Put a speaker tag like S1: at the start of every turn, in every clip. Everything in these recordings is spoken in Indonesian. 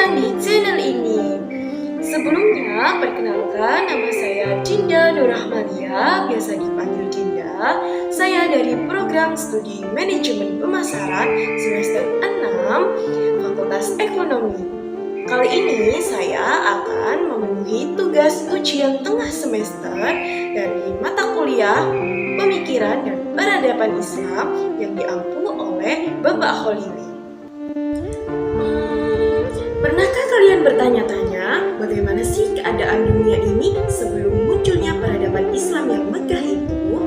S1: datang di channel ini. Sebelumnya, perkenalkan nama saya Dinda Nurrahmalia, biasa dipanggil Dinda. Saya dari program studi Manajemen Pemasaran semester 6, Fakultas Ekonomi. Kali ini saya akan memenuhi tugas ujian tengah semester dari mata kuliah Pemikiran dan Peradaban Islam yang diampu oleh Bapak Kholili. Pernahkah kalian bertanya-tanya bagaimana sih keadaan dunia ini sebelum munculnya peradaban Islam yang megah itu?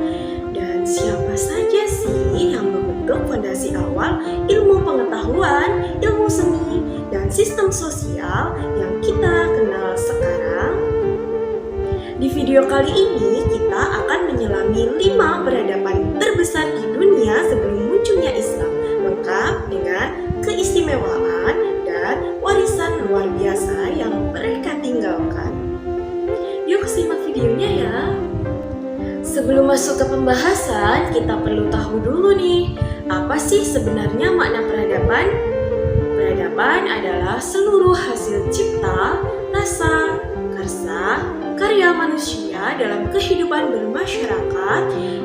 S1: Dan siapa saja sih yang membentuk fondasi awal ilmu pengetahuan, ilmu seni, dan sistem sosial yang kita kenal sekarang? Di video kali ini kita akan menyelami 5 peradaban terbesar di dunia sebelum munculnya Islam, lengkap dengan keistimewaan dan warisan luar biasa yang mereka tinggalkan. Yuk simak videonya ya. Sebelum masuk ke pembahasan, kita perlu tahu dulu nih, apa sih sebenarnya makna peradaban? Peradaban adalah seluruh hasil cipta, rasa, karsa, karya manusia dalam kehidupan bermasyarakat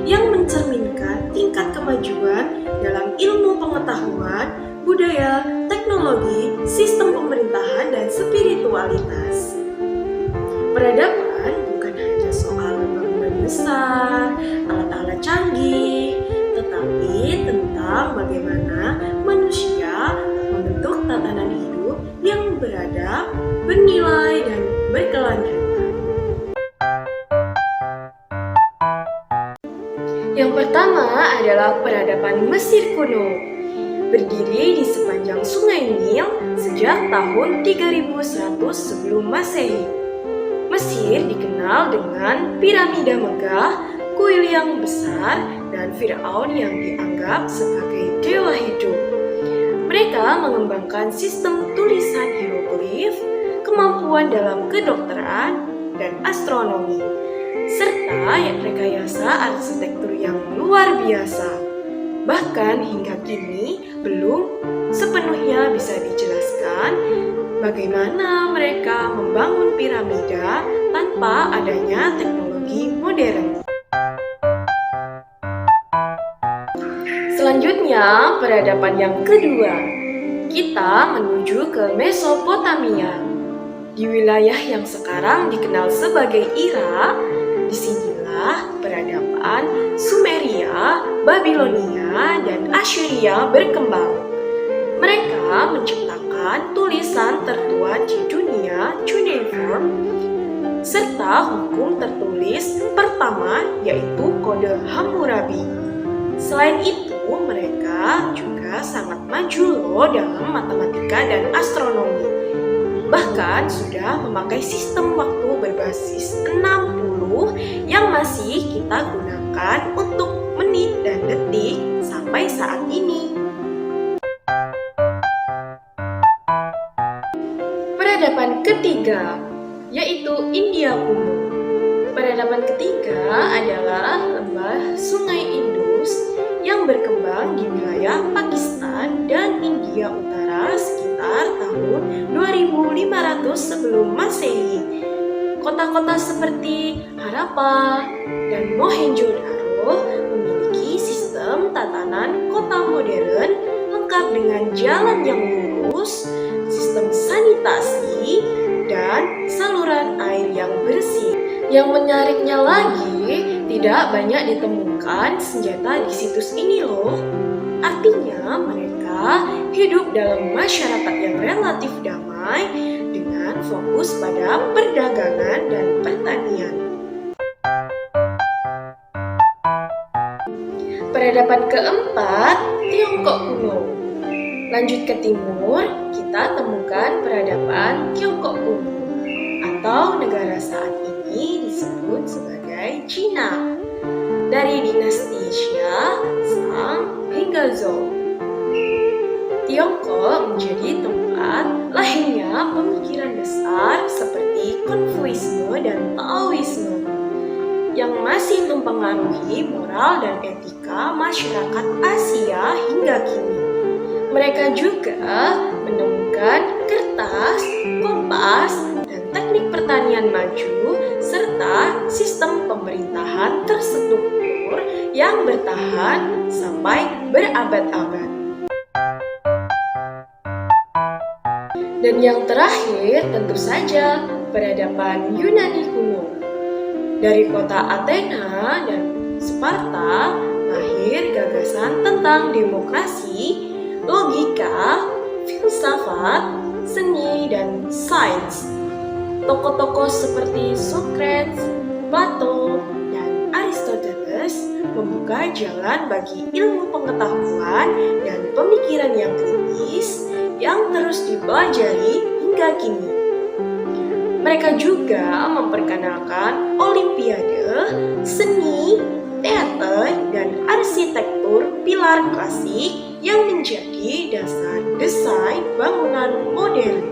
S1: yang mencerminkan tingkat kemajuan dalam ilmu pengetahuan, budaya, teknologi, sistem pemerintahan, dan spiritualitas. Peradaban bukan hanya soal bangunan besar, alat-alat canggih, tetapi tentang bagaimana manusia membentuk tatanan hidup yang beradab, bernilai, dan berkelanjutan. Yang pertama adalah peradaban Mesir kuno. Berdiri di sepanjang sungai Nil sejak tahun 3100 sebelum Masehi. Mesir dikenal dengan piramida megah, kuil yang besar, dan Firaun yang dianggap sebagai dewa hidup. Mereka mengembangkan sistem tulisan hieroglif, kemampuan dalam kedokteran, dan astronomi, serta rekayasa arsitektur yang luar biasa. Bahkan hingga kini belum sepenuhnya bisa dijelaskan bagaimana mereka membangun piramida tanpa adanya teknologi modern. Selanjutnya, peradaban yang kedua. Kita menuju ke Mesopotamia. Di wilayah yang sekarang dikenal sebagai Irak, disinilah peradaban Sumeria, Babilonia, dan Assyria berkembang. Mereka menciptakan tulisan tertua di dunia, cuneiform, serta hukum tertulis pertama yaitu Kode Hammurabi. Selain itu, mereka juga sangat maju loh dalam matematika dan astronomi. Bahkan sudah memakai sistem waktu berbasis 60 yang masih kita gunakan untuk menit dan detik sampai saat ini. Peradaban ketiga, yaitu India kuno. Peradaban ketiga adalah lembah Sungai Indus yang berkembang di wilayah Pakistan dan India Utara sekitar tahun 2500 sebelum Masehi. Kota-kota seperti Harappa dan Mohenjo-daro memiliki sistem tatanan kota modern lengkap dengan jalan yang lurus, sistem sanitasi, dan saluran air yang bersih. Yang menariknya lagi, tidak banyak ditemukan senjata di situs ini loh. Artinya mereka hidup dalam masyarakat yang relatif damai dengan fokus pada perdagangan dan pertanian. Peradaban keempat, Tiongkok kuno. Lanjut ke timur, kita temukan peradaban Tiongkok kuno, atau negara saat ini disebut sebagai Cina, dari dinasti Xia, Shang, hingga Zhou. Tiongkok menjadi tempat lahirnya pemikiran besar seperti Konfuisme dan Taoisme yang masih mempengaruhi moral dan etika masyarakat Asia hingga kini. Mereka juga menemukan kertas, kompas, dan teknik pertanian maju, serta sistem pemerintahan terstruktur yang bertahan sampai berabad-abad. Dan yang terakhir tentu saja peradaban Yunani kuno. Dari kota Athena dan Sparta lahir gagasan tentang demokrasi, logika, filsafat, seni, dan sains. Tokoh-tokoh seperti Socrates, Plato, dan Aristoteles membuka jalan bagi ilmu pengetahuan dan pemikiran yang kritis yang terus dipelajari hingga kini. Mereka juga memperkenalkan olimpiade, seni, teater, dan arsitektur pilar klasik yang menjadi dasar desain bangunan modern.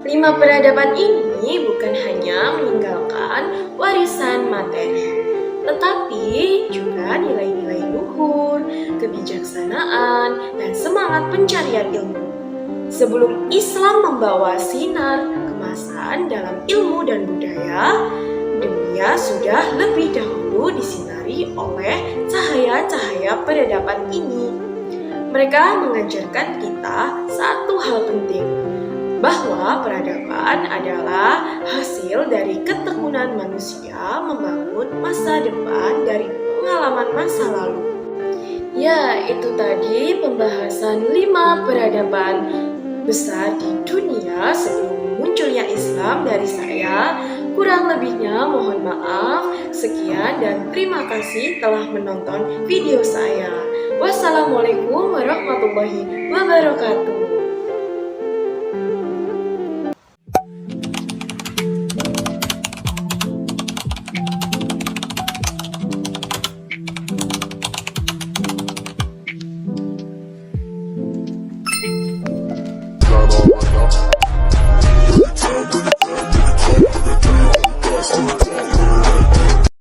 S1: 5 peradaban ini bukan hanya meninggalkan warisan materi, tetapi juga nilai-nilai luhur, kebijaksanaan, dan semangat pencarian ilmu. Sebelum Islam membawa sinar kemasan dalam ilmu dan budaya, dunia sudah lebih dahulu disinari oleh cahaya-cahaya peradaban ini. Mereka mengajarkan kita satu hal penting, bahwa peradaban adalah hasil dari ketekunan manusia membangun masa depan dari pengalaman masa lalu. Ya, itu tadi pembahasan 5 peradaban besar di dunia sebelum munculnya Islam dari saya. Kurang lebihnya mohon maaf. Sekian dan terima kasih telah menonton video saya. Wassalamualaikum warahmatullahi wabarakatuh.